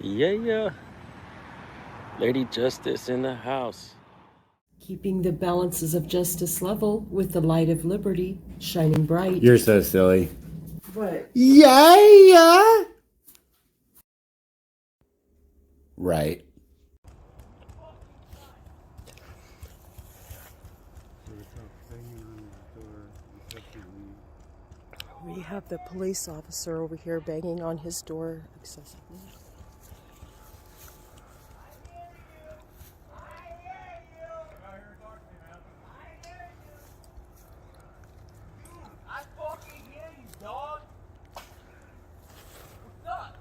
Yeah. Lady Justice in the house. Keeping the balances of justice level with the light of liberty shining bright. You're so silly. What? Yeah. Right. We have the police officer over here banging on his door excessively. I fucking hear you, dog. What's up?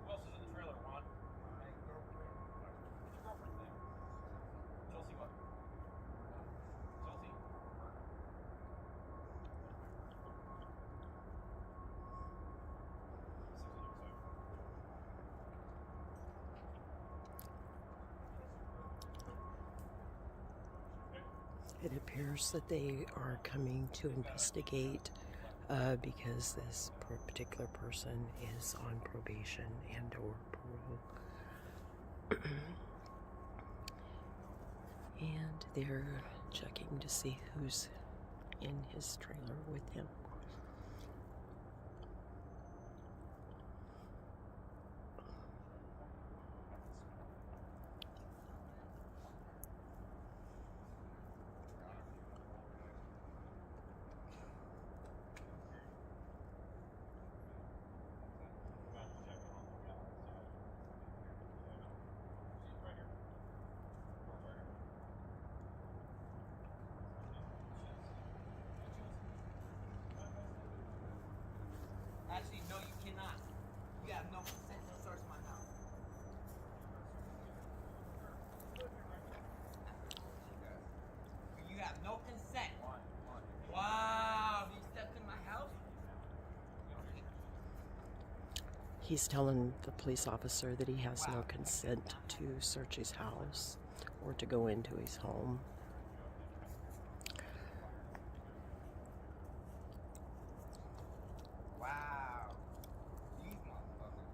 Who else is in the trailer, Juan? My girlfriend. What's your girlfriend's name? Chelsea what? Chelsea? It appears that they are coming to investigate because this particular person is on probation and or parole. And they're checking to see who's in his trailer with him. Actually, no, you cannot. You have no consent to search my house. You have no consent. Wow, you stepped in my house? He's telling the police officer that he has no consent to search his house or to go into his home. Wow. These motherfuckers.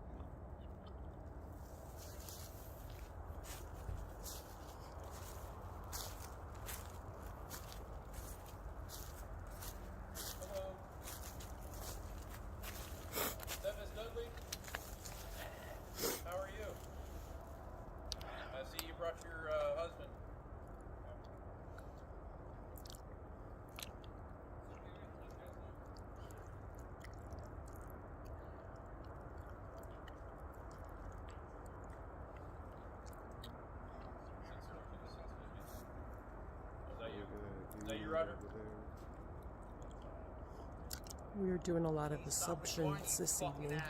Hello. Is that Miss Dudley? How are you? I see you brought your husband. Is that you, Roger? We're doing a lot of assumptions this evening.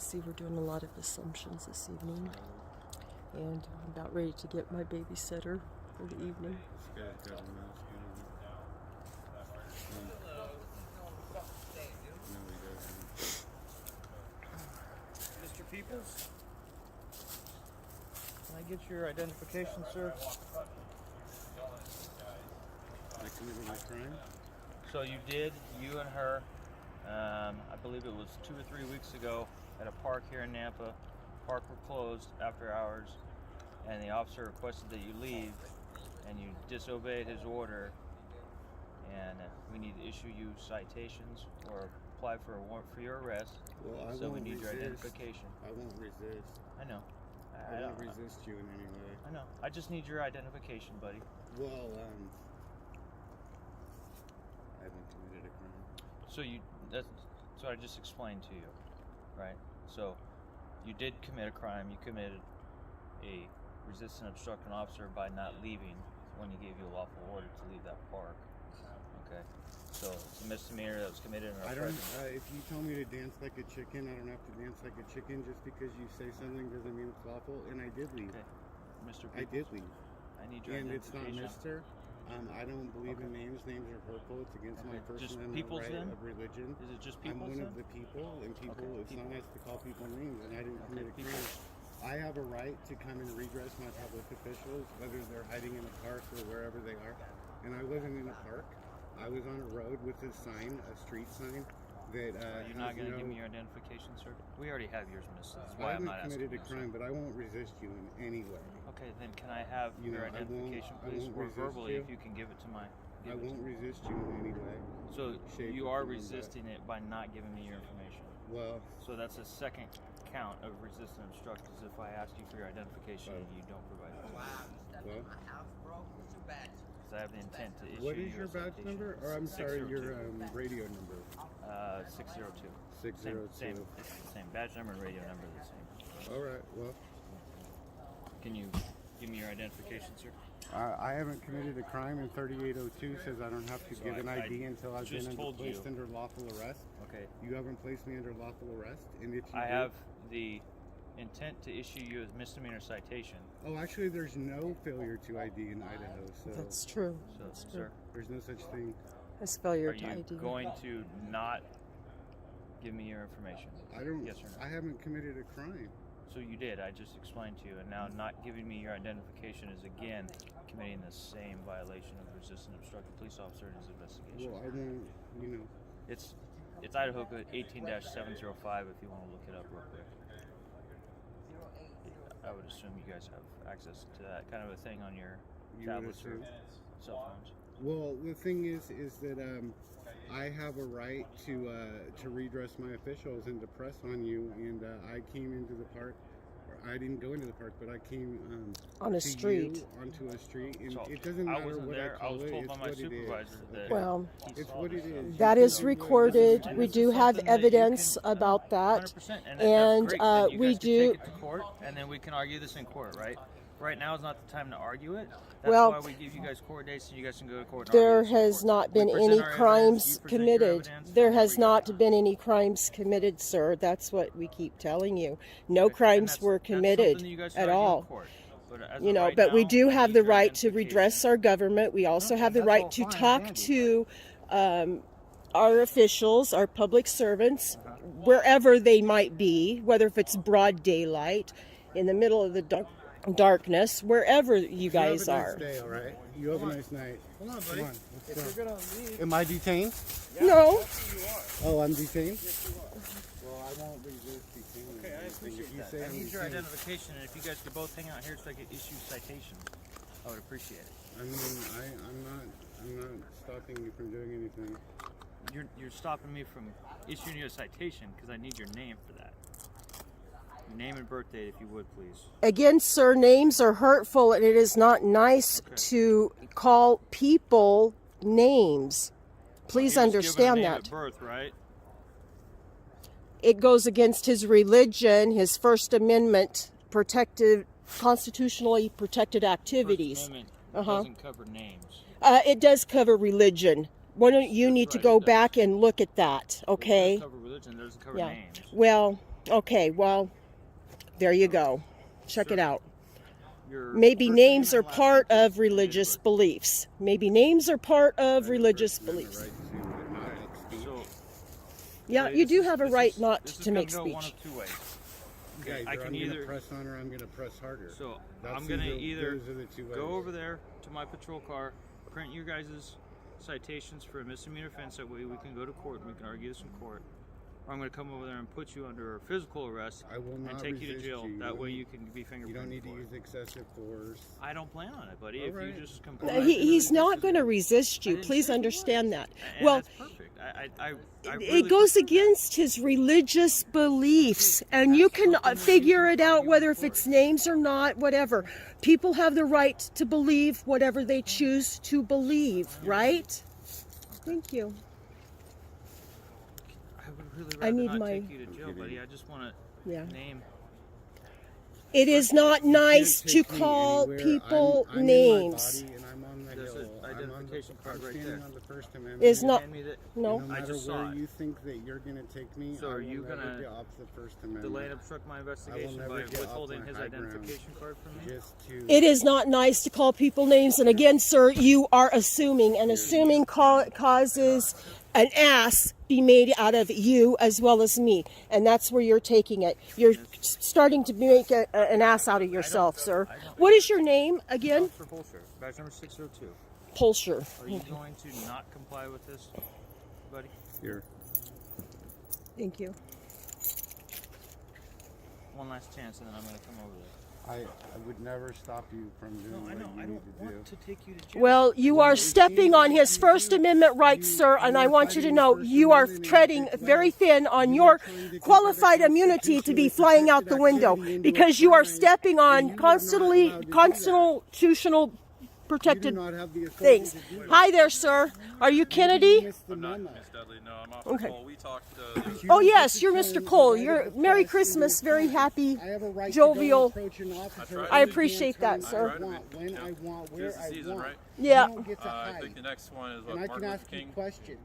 See, we're doing a lot of assumptions this evening, and I'm about ready to get my babysitter for the evening. This guy's got a mask on. No, he doesn't. Mr. Peoples? Can I get your identification, sir? I committed a crime? So you did, you and her, I believe it was 2 or 3 weeks ago at a park here in Nampa. Park were closed after hours, and the officer requested that you leave, and you disobeyed his order, and we need to issue you citations or apply for a warrant for your arrest. Well, So we need your identification. I won't resist. I know. I won't resist you in any way. I know. I just need your identification, buddy. Well, I haven't committed a crime. So that's what I just explained to you, right? So you did commit a crime. You committed a resist and obstruct an officer by not leaving when he gave you a lawful order to leave that park. Okay. So it's a misdemeanor that was committed in our presence. If you tell me to dance like a chicken, I don't have to dance like a chicken. Just because you say something doesn't mean it's lawful. And I did leave. Okay. Mr. Peoples, I did leave. I need your And it's not identification. Mister. I don't believe in names. Names are hurtful. It's against my First Just Amendment Peoples right then? of religion. Is it just I'm people? one of the people, and people, Okay, it's people. not nice to call people names, and I didn't commit a people. crime. I have a right to come and redress my public officials, whether they're hiding in a park or wherever they are. And I wasn't in a park. I was on a road with a sign, a street sign, that You're not going to give me your identification, sir? We already have yours, miss. That's I why I'm haven't not asking committed a you, sir. crime, but I won't resist you in any way. Okay, then can I have You your know, I won't- identification, I please, won't or resist verbally you. if you can give it to my. I won't resist you in any way. So shape, you or are form, but- resisting it by not giving me your information. Well, So that's a second count of resist and obstruct, is if I ask you for your identification and you don't provide it to me. well. Because I have the intent to issue What you is a your badge citation. number? Or I'm sorry, 602. your radio number. 602. 602. Same, it's the same. Badge number and radio number are the same. All right. Well, Can you give me your identification, sir? I haven't committed a crime, and 3802 says I don't have to So give an I ID until I've just been told placed you. under lawful arrest. Okay. You haven't placed me under lawful arrest, and if you I do- have the intent to issue you a misdemeanor citation. Oh, actually, there's no failure to ID in Idaho, so That's true. So, That's true. sir, there's no such thing. That's failure are to you ID. going to not give me your information? I don't. Yes or no? I haven't committed a crime. So you did. I just explained to you, and now not giving me your identification is again committing the same violation of resist and obstruct a police officer in his investigation. Well, I won't. You know. It's Idaho Code 18-705 if you want to look it up real quick. I would assume you guys have access to that kind of a thing on your You would tablets or assume. cell phones. Well, the thing is that I have a right to redress my officials and to press on you. And I came into the park. Or I didn't go into the park, but I came On a to street. you, onto a street, and So, it doesn't I matter wasn't what there. I call I was it. told It's by my what it is. supervisor that Well, he It's saw what this it stuff. is. that You is can do it. recorded. And We this is do have something that you evidence can, about that. 100%, And, that's great. Then you we guys can do- take it to court, and then we can argue this in court, right? Right now is not the time to argue it. That's Well, why we give you guys court dates, so you guys can go to court. And There argue this in has court. not We been present any our evidence, crimes you present your committed. evidence, There and has we go. not been any crimes committed, sir. That's what we keep telling you. No Okay, and crimes that's- were that's committed something that you guys can at argue in all. court. But as You of know, right but we now, do I have need the your right to identification. redress our government. We also Okay, have the that's right all to fine and talk dandy. to our officials, our public servants, Uh-huh. wherever they might be, whether if it's broad daylight, in the middle of the darkness, wherever you guys You have a are. nice day, all right? You have a nice night. Hold on, Come buddy. on, let's If go. you're gonna leave, Am I detained? No. Oh, I'm detained? Well, I won't resist detaining. okay, I If appreciate you that. say I I'm need your detained- identification, and if you guys could both hang out here so I could issue citations, I would appreciate it. I mean, I'm not stopping you from doing anything. You're stopping me from issuing you a citation because I need your name for that. Your name and birth date, if you would, please. Again, sir, names are hurtful, and it is not nice Okay. to call people names. Please He was given a understand name that. at birth, right? It goes against his religion, his First Amendment protected, constitutionally protected activities. First Amendment Uh-huh. doesn't cover names. It does cover religion. You That's need to right, go it does. back and look at that, It okay? does cover religion, it doesn't cover Yeah. names. Well, Okay, well, there you go. Check it out. Your Maybe first names name are and last part name, of please. religious beliefs. Maybe names are part of I have a religious First Amendment beliefs. right to not make speech. So, Yeah, Lily, you this do is- have a this right is- not this is to gonna make go one speech. of two ways. Guys, I I'm can gonna either press on or I'm gonna press harder. so That's I'm gonna either those are the two ways. go over there to my patrol car, print your guys' citations for a misdemeanor offense. That way we can go to court and we can argue this in court. Or I'm gonna come over there and put you under physical arrest I will not and take you to resist jail. you. That way don't you can be need- fingerprinted. You don't need to for it. use excessive force. I don't plan on it, buddy. All If right. you just All comply, right. He's not going to resist I you. didn't Please say he understand was. that. And Well, that's perfect. I it really goes prefer that. against his religious beliefs, and you can figure it out whether if it's names or not, whatever. People have the right to believe whatever they choose to believe, right? Thank you. I would really I rather need not my- take you to jail, buddy. I just want Yeah. to name. It is not You nice can't to take me call anywhere. people I'm names. in my body and I'm on the There's hill. an identification card I'm right standing there. on the First Amendment. Is not Hand me that. no. No I matter just saw where it. you think that you're going to take me, So I are will you never gonna get off the First Amendment. Delay and obstruct my investigation never by get off withholding my his high ground. identification card from me. Just to It is not nice to call people names, and again, sir, you are assuming, and assuming causes an ass be made out of you as well as me, and that's where you're taking it. You're starting to make an ass out of yourself, sir. What is your name again? Officer HOLSHER, badge number 602. HOLSHER. Are you going to not comply with this, buddy? here. Thank you. One last chance, and then I'm going to come over there. I would never stop you from doing No, I what know. you I need don't to want do. to take you to jail. Well, you are stepping on his First Amendment rights, sir, and I want you to know you are treading very thin on your qualified immunity to be flying out the window because you are stepping on constitutional You do protected not have the authority things. to do that. Hi there, sir. Are you You Kennedy? missed the memo. Miss Dudley, no, I'm off Okay. the call. We talked. Oh yes, you're Mr. Cole. You're Merry Christmas, very happy, I have a right jovial. to go approach an officer. tried I to. appreciate that, sir. I want, when I want, where Tis the I season, want. right? Yeah. You don't get to I hide. think the next one is what And I Martin can Luther ask you King. questions.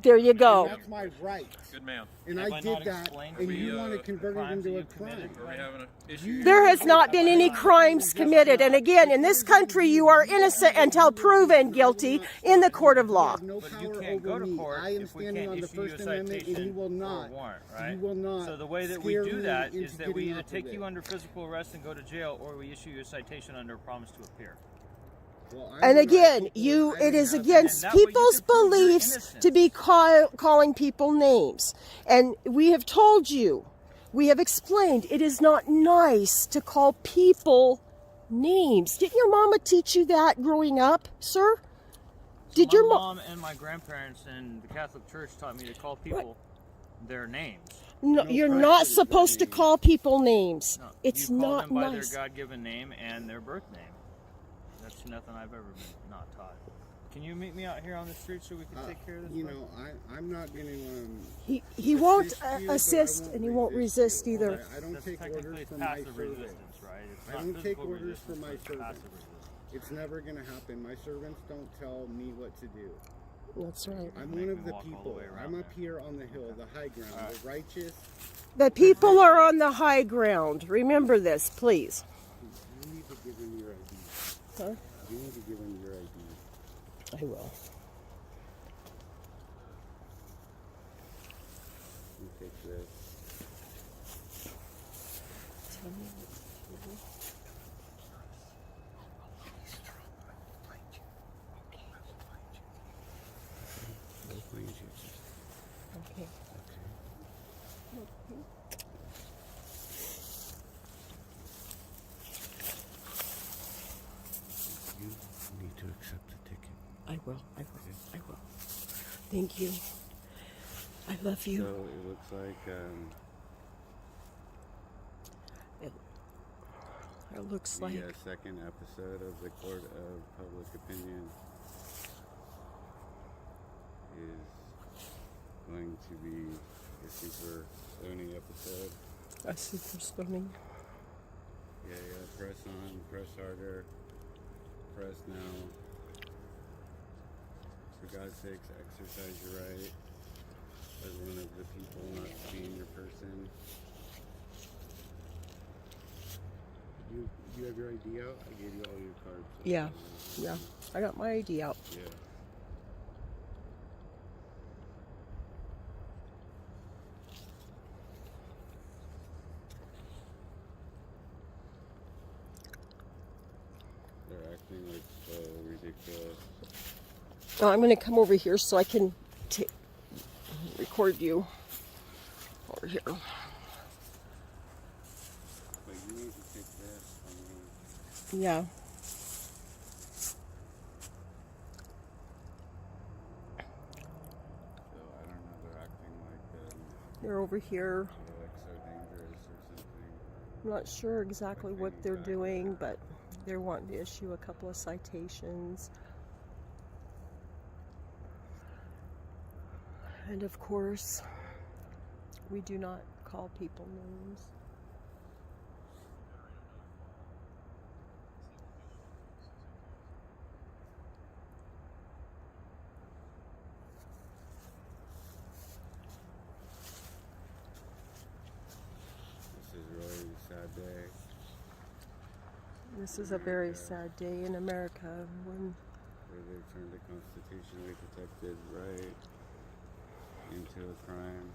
There you go. That's my right. Good man. And Have I I did not that, explained and to you you want to the convert it crimes into a that you committed? crime. Are we having an issue? There has not been any crimes committed, and again, in this country, you are innocent until proven guilty in the court of law. No But you power can't go over to me. court I am if we standing can't on the issue you a First Amendment, and you citation will or a not. warrant, right? You will not. So the way that we scare do me that into is that we getting either off of take it. you under physical arrest and go to jail, or we issue you a citation under a promise to appear. Well, I And know again, that it people is have- against that way you people's can prove your beliefs innocence. to be calling people names. And we have told you, we have explained, it is not nice to call people names. Didn't your mama teach you that growing up, sir? Did my your mom and my grandparents in the Catholic Church taught me to call people their names? No, No you're pressure not to supposed to name. call people names. No, It's you call not them by nice. their God-given name and their birth name. That's nothing I've ever been not taught. Can you meet me out here on the street so we can take care of this? You bud? know, I'm not going to. He won't assist you, but I assist won't and he won't resist you. either. I don't That's take technically orders it's from my passive servants. resistance, right? It's I not don't take physical orders resistance, from my but it's servants. passive resistance. It's never going to happen. My servants don't tell me what to do. That's right. I'm Make one me of the walk all the people. way around I'm up there. here on the hill, the high ground, the righteous. The people are on the high ground. Remember this, please. You need to give him your ID. Huh? You need to give him your ID. I will. You take this. We'll find you. Okay. Okay. You need to accept the ticket. I will. I will. I will. Thank you. I love you. So it looks like It looks like the second episode of the Court of Public Opinion is going to be a super stony episode. a super stunning. Yeah, press on, press harder, press now. For God's sakes, exercise your right as one of the people, not being your person. You have your ID out? I gave you all your cards. Yeah, yeah. I got my ID out. Yeah. They're acting like so ridiculous. Now I'm going to come over here so I can record you over here. But you need to take this from me. Yeah. So I don't know, they're acting like They're over here. they're like so dangerous or something. I'm not sure exactly what they're doing, but they're wanting to issue a couple of citations. And of course, we do not call people names. This is really a sad day. This is a very sad day in America when Where they turned a constitutionally protected right into a crime.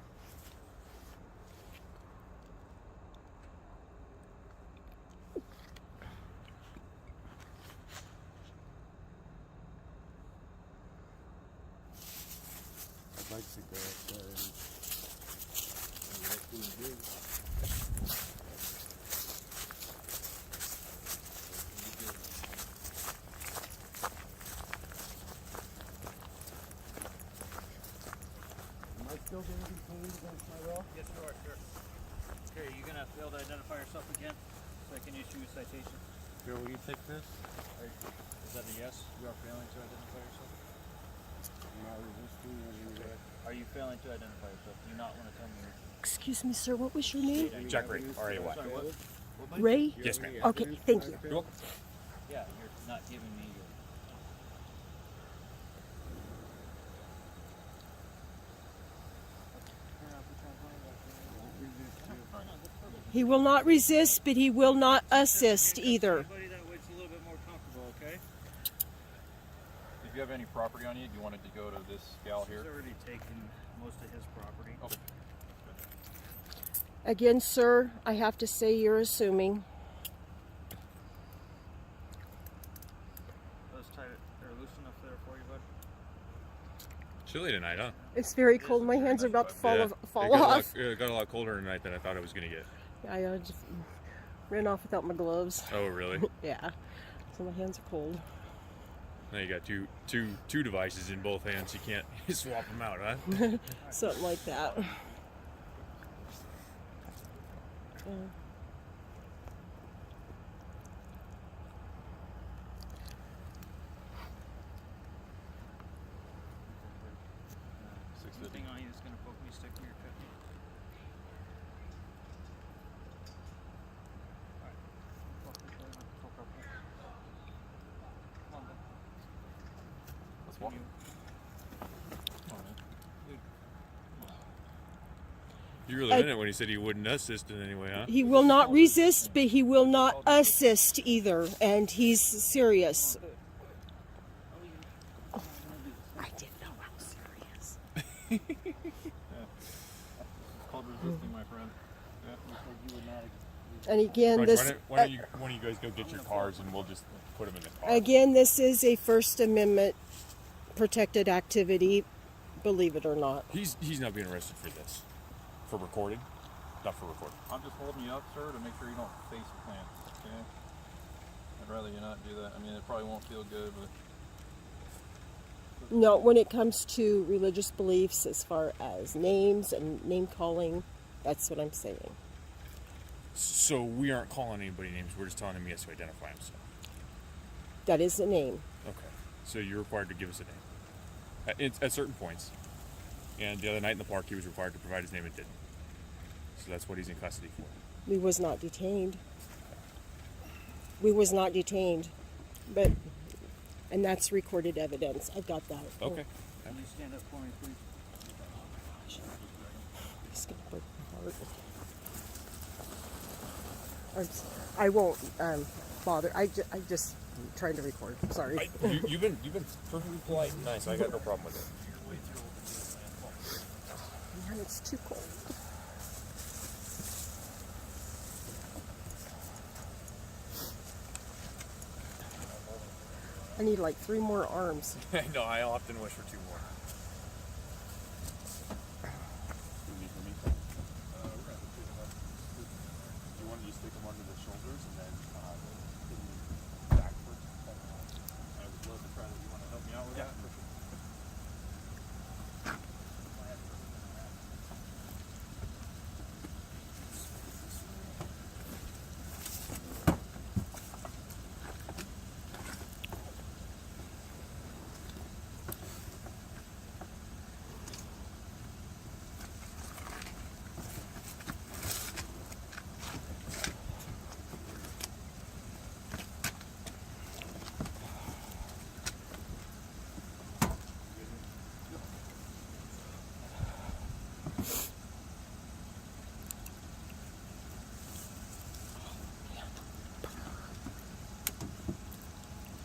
I'd like to go outside and let them do. Am I still going to be paid against my will? Yes, you are, sir. Okay, are you gonna fail to identify yourself again, so I can issue a citation? Here, will you take this? Is that a yes? You are failing to identify yourself? I'm not resisting anyway. Are you failing to identify yourself? Do you not want to tell me your excuse me, sir, what was your name? Jack Ray, R-A-Y. Sorry, what? Ray? Yes, ma'am. Okay, thank you. You're welcome. Yeah, you're not giving me your. He will not resist, but he will not assist either. Anybody that way it's a little bit more comfortable, okay? If you have any property on you, do you want it to go to this gal He's here? already taken most of his property. Okay. Again, sir, I have to say you're assuming. Those tight or loose enough there for you, bud? Chilly tonight, huh? It's very cold. My hands are about to fall It got off. it got a lot colder tonight than I thought it was going to get. I just ran off without my gloves. Oh, really? Yeah, so my hands are cold. Now you got two devices in both hands. You can't swap them out, huh? Something like that. Anything on you that's gonna poke me, stick me, or cut me? Alright. Come on, bud. Let's walk. You really meant it when he said he wouldn't assist in any way, huh? He will not resist, but he will not assist either, and he's serious. I didn't know I was serious. It's called resisting, my friend. Yeah. And again, Raj, this why don't you guys go get your cars and we'll just put them in the car. again, this is a First Amendment protected activity, believe it or not. He's not being arrested for this. For recording? Not for recording. I'm just holding you up, sir, to make sure you don't face plant. Okay? I'd rather you not do that. I mean, it probably won't feel good, but No, when it comes to religious beliefs, as far as names and name calling, that's what I'm saying. So we aren't calling anybody names. We're just telling him he has to identify himself. That is a name. Okay. So you're required to give us a name at certain points. And the other night in the park, he was required to provide his name and didn't. So that's what he's in custody for. We was not detained. We was not detained, but, and that's recorded evidence. I've got that. Okay. Can you stand up for me, please? It's gonna break my heart. I won't bother. I just trying to record. Sorry. You've been perfectly polite and nice. I got no problem with it. Man, it's too cold. I need like 3 more arms. No, I often wish for 2 more. You want to just stick them under the shoulders and then back first? I would love to try that. You want to help me out with that?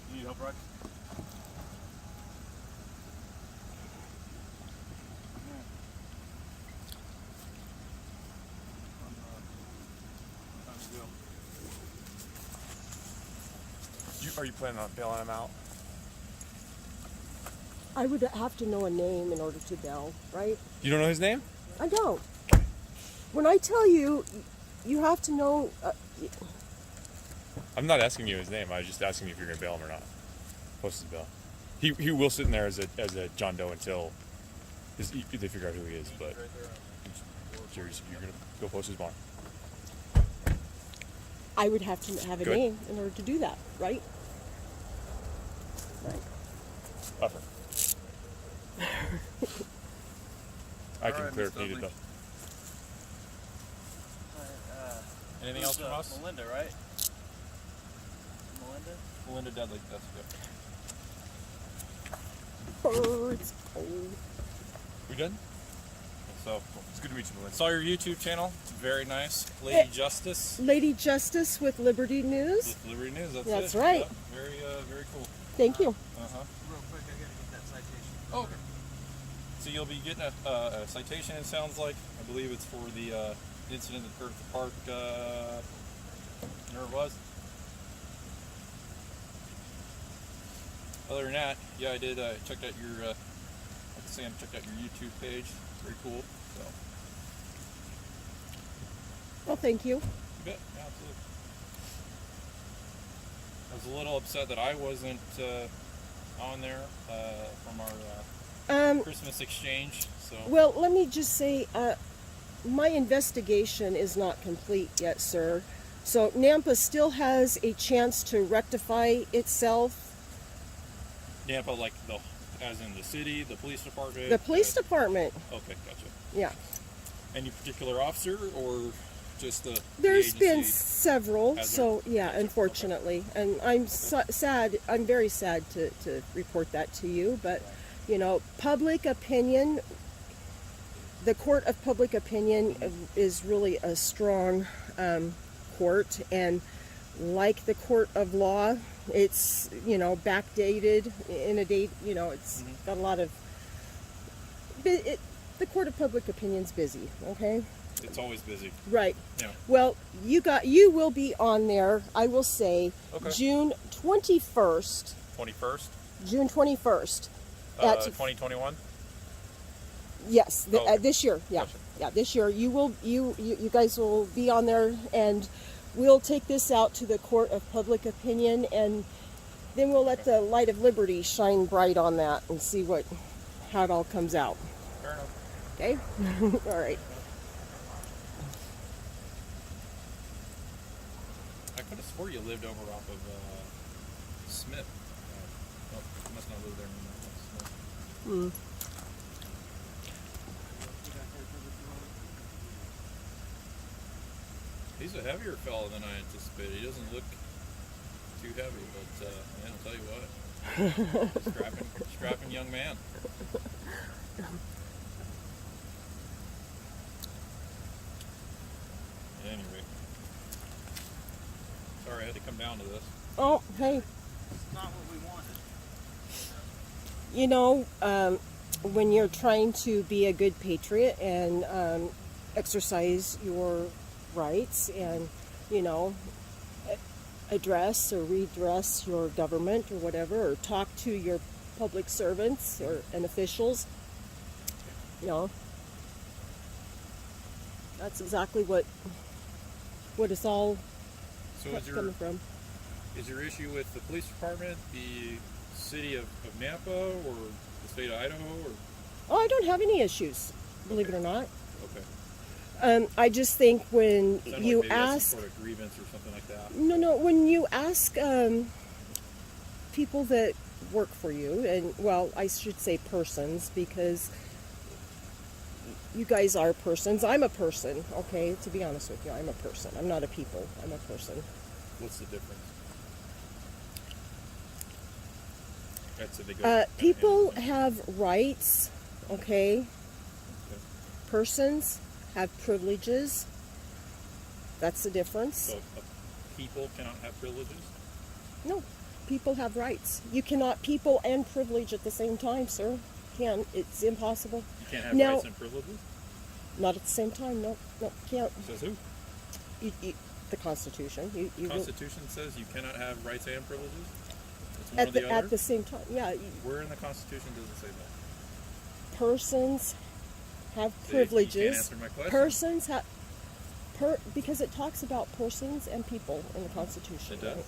You need help, Rod? Are you planning on bailing him out? I would have to know a name in order to bail, right? You don't know his name? I don't. When I tell you, you have to know. I'm not asking you his name. I was just asking you if you're going to bail him or not. Post his bail. He will sit in there as a John Doe until they figure out who he is. But I'm curious if you're going to go post his bond. I would have to have a Good. name in order to do that, right? Right. Offer. I can Alright, clear Miss if needed Dudley. though. Anything else from us? Melinda, right? Melinda? Melinda Dudley, that's good. Birds. Oh. We done? So, It's good to meet you, Melinda. saw your YouTube channel. It's very nice. Lady Justice Lady Justice with Liberty News. with Liberty News. That's it. right. Yep. Very cool. Thank you. Uh-huh. Real quick, I gotta get that citation. Oh, okay. So you'll be getting a citation, it sounds like. I believe it's for the incident that occurred at the park, where it was. Other than that, yeah, I did checked out your, like Sam checked out your YouTube page. Very cool. So, Well, thank you. you bet. Yeah, absolutely. I was a little upset that I wasn't on there from our Christmas exchange. So. Well, let me just say, my investigation is not complete yet, sir. So Nampa still has a chance to rectify itself. Nampa, like as in the city, the police department. The police department, Okay, gotcha. yeah. Any particular officer or just the There's the been agency? several, Has so there? yeah, unfortunately. And I'm sad, I'm very sad to report that to you, but you know, public opinion, the court of public opinion is really a strong court, and like the court of law, it's, you know, backdated in a date, you know, it's got a lot of, the court of public opinion's busy, okay? It's always busy. Right. Yeah. Well, you will be on there, I will say, Okay. June 21st. 21st, June 21st. At 2021. yes, Oh, okay. this year. Yeah. Gotcha. Yeah, this year you guys will be on there, and we'll take this out to the court of public opinion, and then we'll let the light of liberty shine bright on that and see how it all comes out. Fair enough. Okay? All right. I could have swore you lived over off of Smith. Oh, you must not live there anymore. Smith. He's a heavier fellow than I anticipated. He doesn't look too heavy, but man, I'll tell you what, strapping young man. At any rate, Sorry, I had to come down to this. Oh, hey. It's not what we wanted. You know, when you're trying to be a good patriot and exercise your rights and, you know, address or redress your government or whatever, or talk to your public servants and officials, you know, that's exactly what it's all So coming from. is your issue with the police department, the city of Napa, or the state of Idaho, or? Oh, I don't have any issues, believe it or not. Okay. I just think when Sounded you like maybe that's ask, some sort of grievance or something like that. no, when you ask people that work for you, and well, I should say persons, because you guys are persons. I'm a person, okay? To be honest with you, I'm a person. I'm not a people. I'm a person. What's the difference? That's a big People have rights, okay? Okay. Persons have privileges. That's the difference. So people cannot have privileges? No, people have rights. You cannot people and privilege at the same time, sir. Can't. It's impossible. You can't have No. rights and privileges? Not at the same time. No, can't. Says who? The Constitution. The Constitution says you cannot have rights and privileges? It's one or the other? at the same time. Yeah. Where in the Constitution does it say that? Persons have See, privileges. You can't answer my question. Persons have. Because it talks about persons and people in the Constitution. It does? Right?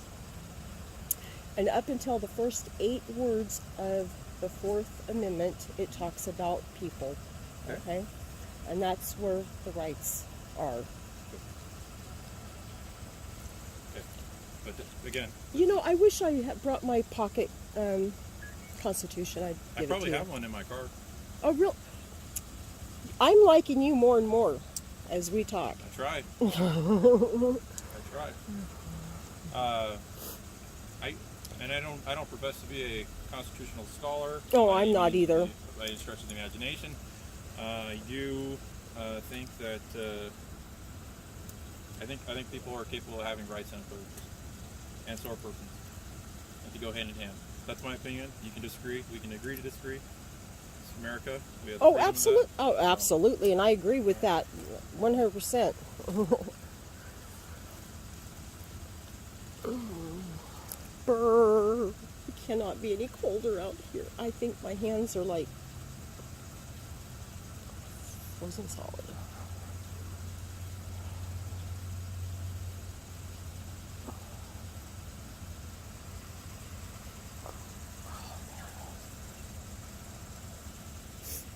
And up until the first 8 words of the 4th Amendment, it talks about people. Okay? And that's where the rights are. Okay. But again, You know, I wish I had brought my pocket Constitution. I'd I give probably it to have you. one in my car. Oh, real? I'm liking you more and more as we talk. I tried. I don't profess to be a constitutional scholar. Oh, by I'm not any- either. By any stretch of the imagination. I do think that I think people are capable of having rights and privileges, and so are persons, and to go hand in hand. That's my opinion. You can disagree. We can agree to disagree. It's America. We have the Oh, freedom of absolutely. that. Oh, absolutely. And I agree with that 100%. Brr. It cannot be any colder out here. I think my hands are like frozen solid.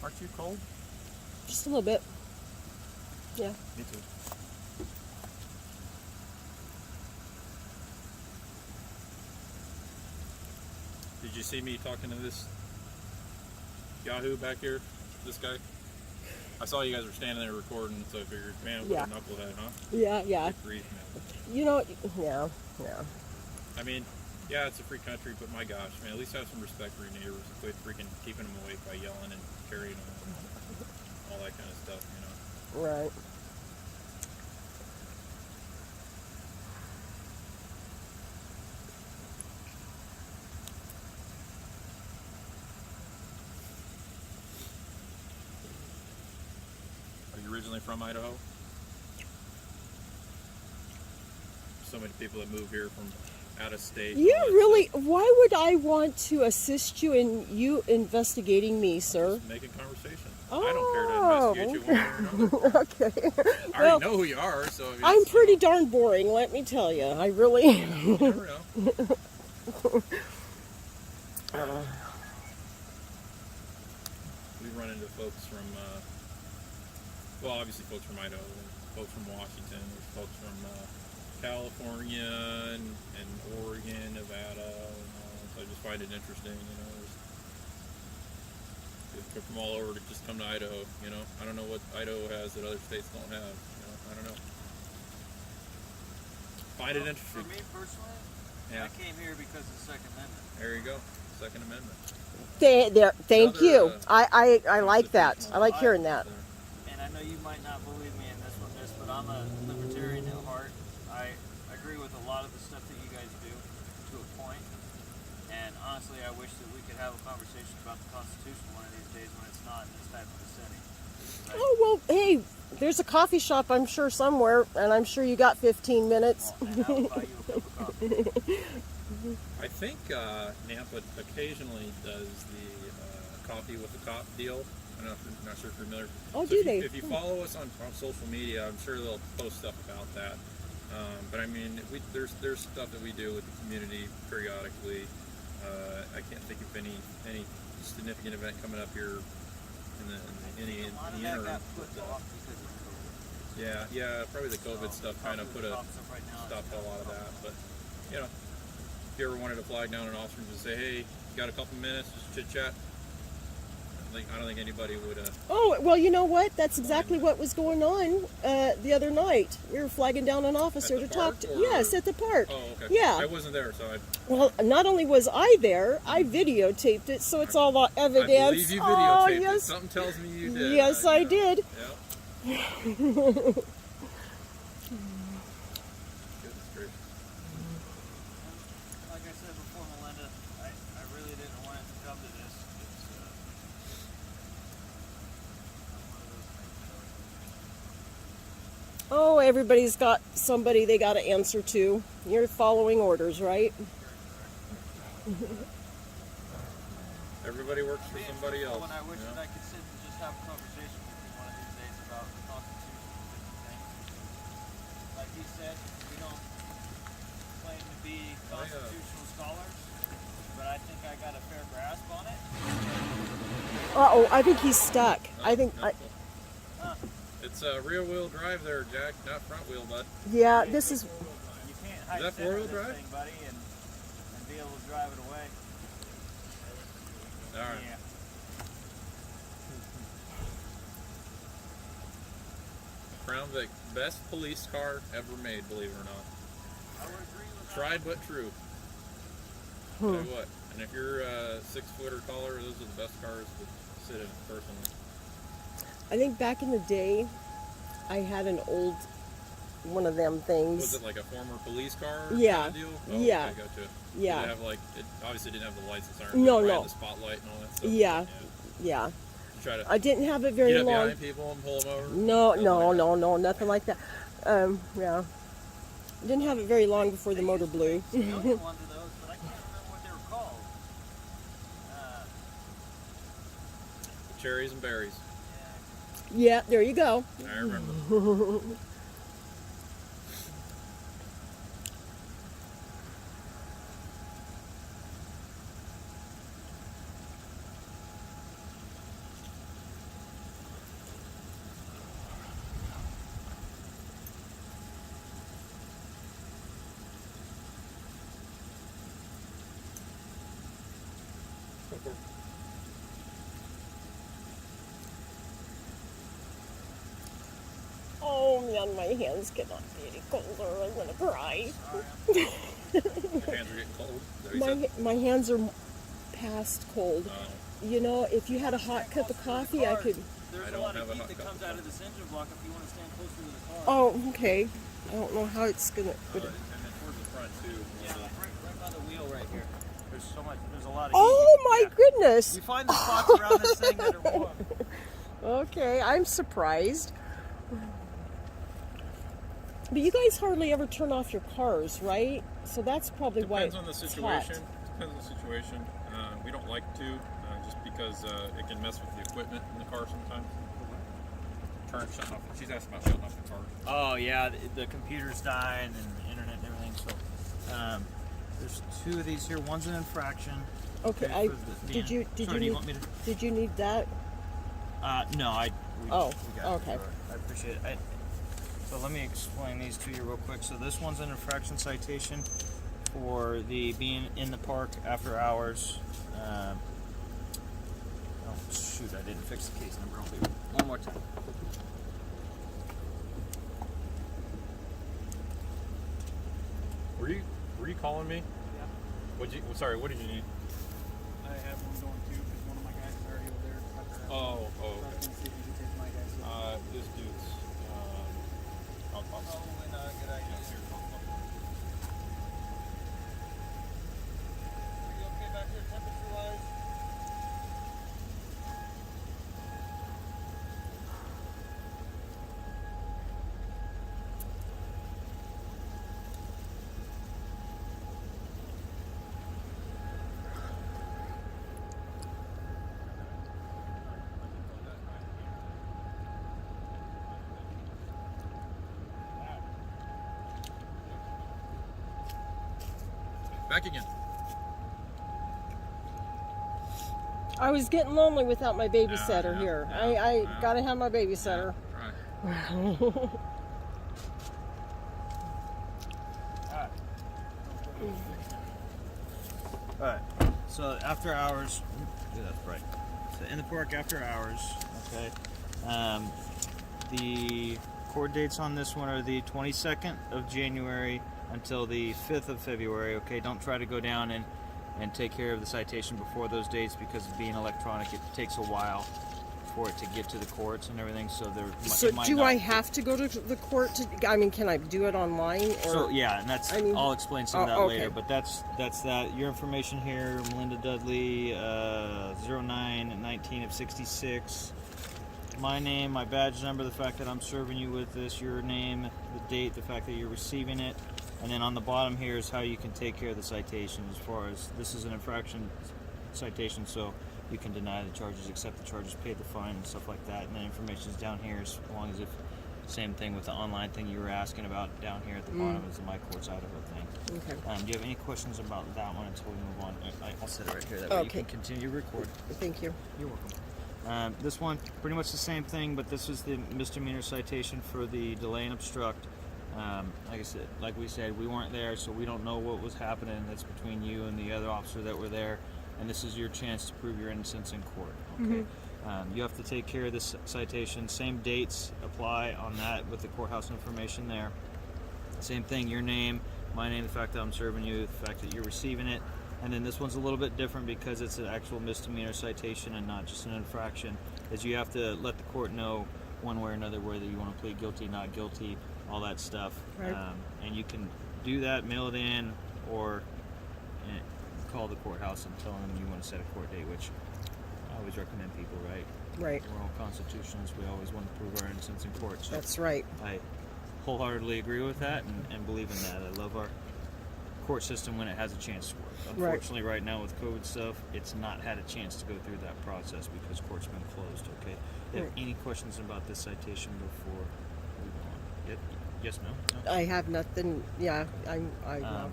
Aren't you cold? Just a little bit. Yeah. Me too. Did you see me talking to this Yahoo back here? This guy? I saw you guys were standing there recording, so I figured, man, what Yeah. a knucklehead, huh? Yeah. Good grief, man. You know, yeah. I mean, yeah, it's a free country, but my gosh, man, at least have some respect for your neighbors. Quit freaking keeping them awake by yelling and carrying them, all that kind of stuff, you know. Right. Are you originally from Idaho? So many people that move here from out of state. You all that really, stuff. why would I want to assist you in you investigating me, sir? Just making conversation. Oh, I don't care to investigate you one way or another. Okay. I already know who you are, so I mean, I'm it's, pretty darn boring, let me tell you. I really. you never know. We run into folks from, well, obviously folks from Idaho, folks from Washington, there's folks from California and Oregon, Nevada, so I just find it interesting, you know. They're from all over to just come to Idaho, you know. I don't know what Idaho has that other states don't have, you know. I don't know. Find it interesting. For me personally, Yeah. I came here because of the Second Amendment. There you go. Second Amendment. Thank Another, you. I like that. I like hearing that. And I know you might not believe me in this one, but I'm a libertarian at heart. I agree with a lot of the stuff that you guys do to a point. And honestly, I wish that we could have a conversation about the Constitution one of these days when it's not in this type of a setting. Right? Oh, well, hey, there's a coffee shop, I'm sure, somewhere, and I'm sure you got 15 minutes. Well, and I'll buy you a cup of coffee. I think Nampa occasionally does the coffee with the cop deal. I'm not sure if you're familiar. Oh, so do they? If you follow us on social media, I'm sure they'll post stuff about that. But I mean, there's stuff that we do with the community periodically. I can't think of any significant event coming up here in the interim. Yeah, probably the COVID stuff kind of stopped a lot of that. But you know, if you ever wanted to flag down an officer and just say, hey, you got a couple minutes, just chit chat. I don't think anybody would. Oh, well, you know what? That's exactly what was going on the other night. We were flagging down an officer to talk to. Yes, at the park. Oh, okay. Yeah. I wasn't there, so I. Well, not only was I there, I videotaped it, so it's all evidence. I believe you videotaped oh, it. yes. Something tells me you did. Yes, I did. Yeah. Goodness gracious. Like I said before, Melinda, I really didn't want it to come to this. It's one of those things. Oh, everybody's got somebody they got to answer to. You're following orders, right? Everybody works for somebody else. When I wish you know? that I could sit and just have a conversation with you one of these days about the Constitution and different things. Like he said, we don't claim to be constitutional scholars, but I think I got a fair grasp on it. Uh-oh, I think he's stuck. I think... It's a rear-wheel drive there, Jack, not front-wheel, bud. Yeah, this is... You can't hide that four-wheel this drive? thing, buddy, and be able to drive it away. All right. Yeah. Crown Vic, best police car ever made, believe it or not. I would agree with Tried but true. Tell you what, and if you're 6 foot or taller, those are the best cars to sit in, personally. I think back in the day, I had an old one of them things. Was it like a former police car? Yeah. Kind of deal? Oh, Yeah. Okay, gotcha. Yeah. Did it have like, it obviously didn't have the lights and sirens. No, but it no. had the spotlight and all that stuff. Yeah. Yeah. You try to I didn't have it very get up long. behind people and pull them over? No, Nothing no, like no, no, nothing like that. Yeah. Didn't have it very long before the motor blew. one of those, but I can't remember what they were called. that. Cherries and berries. Yeah, there you go. I remember. Oh man, my hands cannot be any colder. I'm gonna cry. Your hands are getting cold. Is that what you said? My hands are past cold. You know, if you had a hot cup of coffee, I could. There's I a don't lot have of a heat hot that cup comes of out of this engine block if you want to stand closer to the car. Oh, okay. I don't know how it's gonna. And then towards the front too. Yeah, right by the wheel right here. There's so much. There's a lot of. Oh heat. my Yeah. goodness. You find the spots around this thing that are warm. Okay, I'm surprised. But you guys hardly ever turn off your cars, right? So that's probably why Depends on the it's situation. hot. Depends on the situation. We don't like to, just because it can mess with the equipment in the car sometimes. Turn shutting off. She's asking about shutting off the car. Oh yeah, the computer's dying and the internet and everything. So there's two of these here. One's an infraction. Okay, Did you want me to? did you need that? No, we Oh, got it. okay. I appreciate it. So let me explain these to you real quick. So this one's an infraction citation for the being in the park after hours. Oh shoot, I didn't fix the case number. I'll do it one more time. Were you calling me? Yeah. What did you need? I have one going too because one of my guys is already over there. Oh, So I was okay. going to see if you could take my guys. This dude's. I'll Oh, and, good idea. Back again. I was getting lonely without my babysitter yeah, here. yeah, I yeah. gotta have my babysitter. Right. Alright, so after hours, yeah, that's right. So in the park after hours, okay. The court dates on this one are the 22nd of January until the 5th of February, okay? Don't try to go down and take care of the citation before those dates because being electronic, it takes a while for it to get to the courts and everything, so So it might do not I have to go to the court to, I mean, can I do it online? Or? So yeah, and that's I mean, I'll explain some of that okay. later. But that's that. Your information here, Melinda Dudley, 09/19 of 66. My name, my badge number, the fact that I'm serving you with this, your name, the date, the fact that you're receiving it, and then on the bottom here is how you can take care of the citation. As far as this is an infraction citation, so you can deny the charges, accept the charges, pay the fine, and stuff like that. And then information is down here, as long as if same thing with the online thing you were asking about down here at the bottom is the My Courts Idaho thing. Okay. Do you have any questions about that one until we move on? I'll set it right here. That way you can continue to record. Thank you. You're welcome. This one, pretty much the same thing, but this is the misdemeanor citation for the delay and obstruct. Like we said, we weren't there, so we don't know what was happening. That's between you and the other officer that were there. And this is your chance to prove your innocence in court. Okay, you have to take care of this citation. Same dates apply on that with the courthouse information there. Same thing, your name, my name, the fact that I'm serving you, the fact that you're receiving it. And then this one's a little bit different because it's an actual misdemeanor citation and not just an infraction. Is you have to let the court know one way or another whether you want to plead guilty, not guilty, all that stuff. Right. And you can do that, mail it in, or call the courthouse and tell them you want to set a court date, which I always recommend people, right? Right. We're all constitutionalists. We always want to prove our innocence in court. So That's right. I wholeheartedly agree with that and believe in that. I love our court system when it has a chance to work. Unfortunately, right now with COVID stuff, it's not had a chance to go through that process because court's been closed, okay? Do you have any questions about this citation before we go on? Yes, no? I have nothing. Yeah, I'm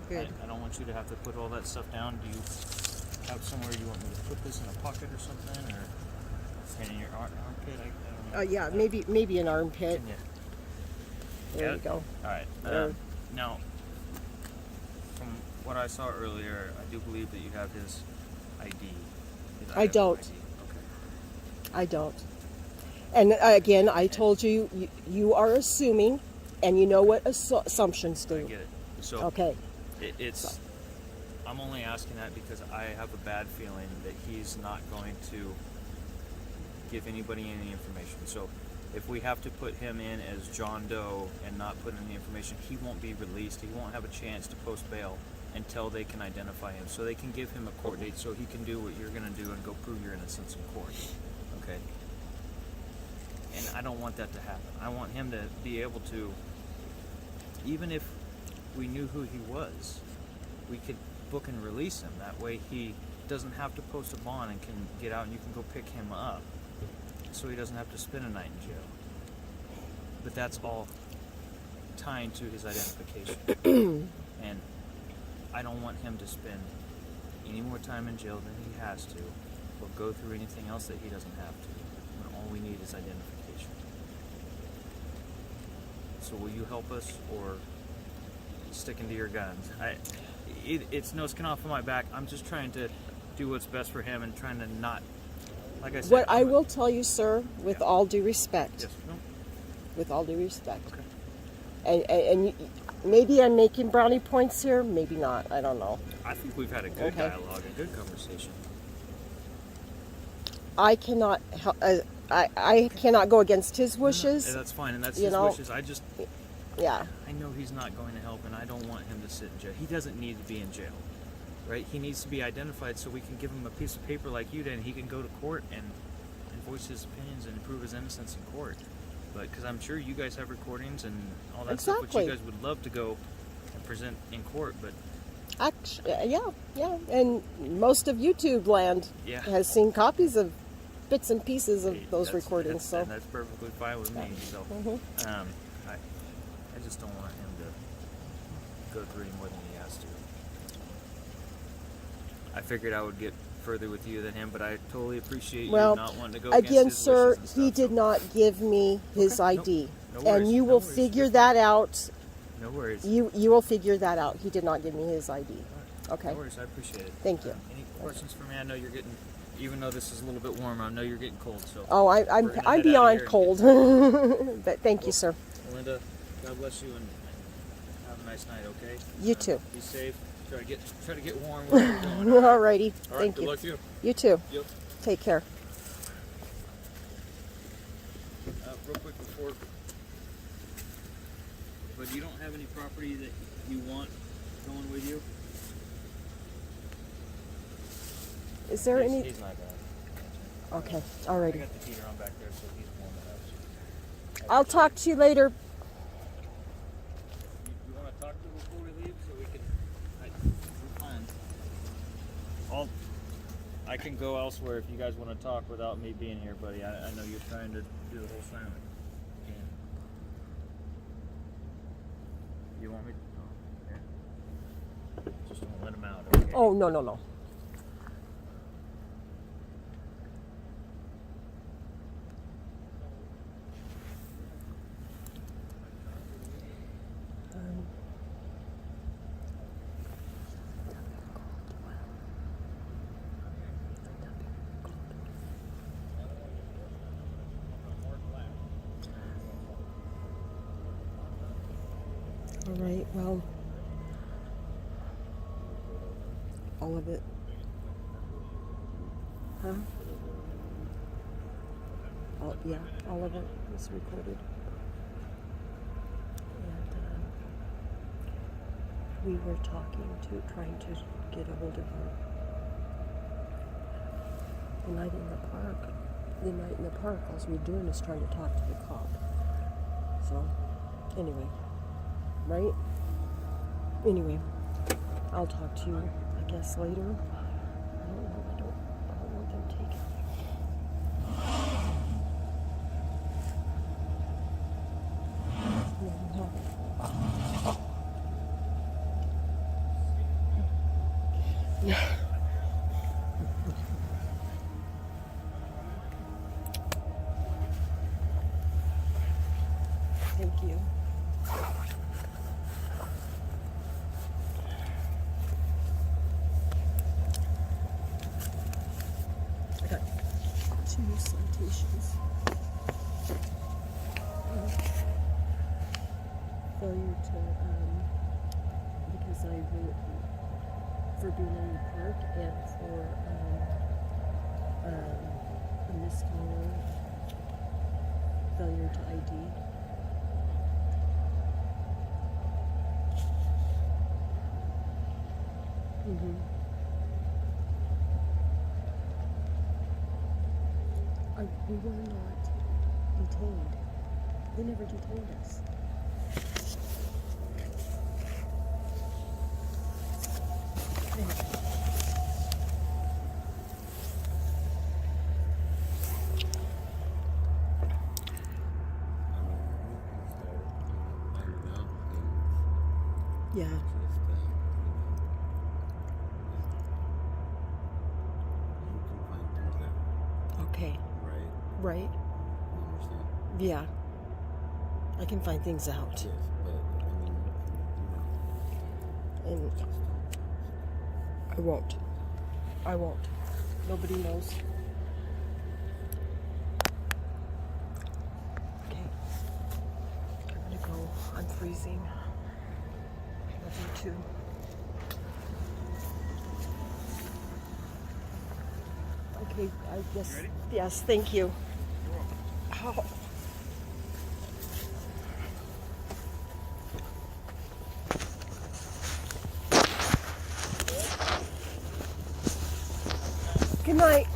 good. I don't want you to have to put all that stuff down. Do you have somewhere you want me to put this in a pocket or something, or in your armpit? I don't know. Yeah, maybe an armpit. Yeah. There you go. All right. Now, from what I saw earlier, I do believe that you have his ID. I don't. ID. Okay. I don't. And again, I told you, you are assuming, and you know what assumptions do. I get it. So Okay. I'm only asking that because I have a bad feeling that he's not going to give anybody any information. So if we have to put him in as John Doe and not put in the information, he won't be released. He won't have a chance to post bail until they can identify him. So they can give him a court date so he can do what you're going to do and go prove your innocence in court. Okay? And I don't want that to happen. I want him to be able to, even if we knew who he was, we could book and release him. That way he doesn't have to post a bond and can get out and you can go pick him up so he doesn't have to spend a night in jail. But that's all tying to his identification. And I don't want him to spend any more time in jail than he has to or go through anything else that he doesn't have to when all we need is identification. So will you help us or sticking to your guns? It's no skin off of my back. I'm just trying to do what's best for him and trying to not, like I said. What I will tell you, sir, with all due respect, Yes. No? with all due respect, Okay. and maybe I'm making brownie points here, maybe not. I don't know. I think we've had a good Okay. dialogue, a good conversation. I cannot. I cannot go against his wishes. And that's fine, and that's You his know, wishes. Yeah. I know he's not going to help, and I don't want him to sit in jail. He doesn't need to be in jail, right? He needs to be identified so we can give him a piece of paper like you did, and he can go to court and voice his opinions and prove his innocence in court. But because I'm sure you guys have recordings and all that stuff, which Exactly. you guys would love to go and present in court, but Actually, yeah. And most of YouTube land Yeah. has seen copies of bits and pieces of hey, those that's- recordings. that's, So that's perfectly fine with me. So I just don't want him to go through any more than he has to. I figured I would get further with you than him, but I totally appreciate Well, you not wanting to go again, against his sir, wishes and stuff, he did so. not give me his Okay, ID. no worries, And you no will worries. figure You're that out. No worries. You will figure that out. He did not give me his ID. Okay. No worries, I appreciate it. Thank you. Any questions for me? I know you're getting, even though this is a little bit warmer, I know you're getting cold, so. Oh, we're I'm gonna head I'm outta beyond here and cold. get- But thank you, sir. Linda, God bless you and have a nice night, okay? You too. Be safe. Try to get warm where you're going. Alrighty. All right, Thank good you. luck to you. You too. Yep. Take care. Real quick before, but you don't have any property that you want going with you? Is there any? He's not bad. Okay. I Alrighty. got the heater on back there, so he's warming up. I'll talk to you later. You want to talk to him before we leave, so we can? We're fine. I can go elsewhere if you guys want to talk without me being here, buddy. I know you're trying to do the whole family. You want me? Oh, yeah. Just don't let him out. Okay? Oh, no, no, no. All right, well, all of it. Huh? Yeah, all of it was recorded. And we were trying to get a hold of her. The night in the park, all we were doing is trying to talk to the cop. So, anyway. Right? Anyway, I'll talk to you, I guess, later. I don't want them taken. Yeah. Thank you. I got 2 citations. Failure to, because I wrote for being in the park and for a misdemeanor failure to ID. We were not detained. They never detained us. Yeah. Okay. Right. Yeah. I can find things out. And I won't. Nobody knows. Okay. I'm gonna go. I'm freezing. Love you too. Okay, I guess. Ready? Yes, thank you. Oh. Good night.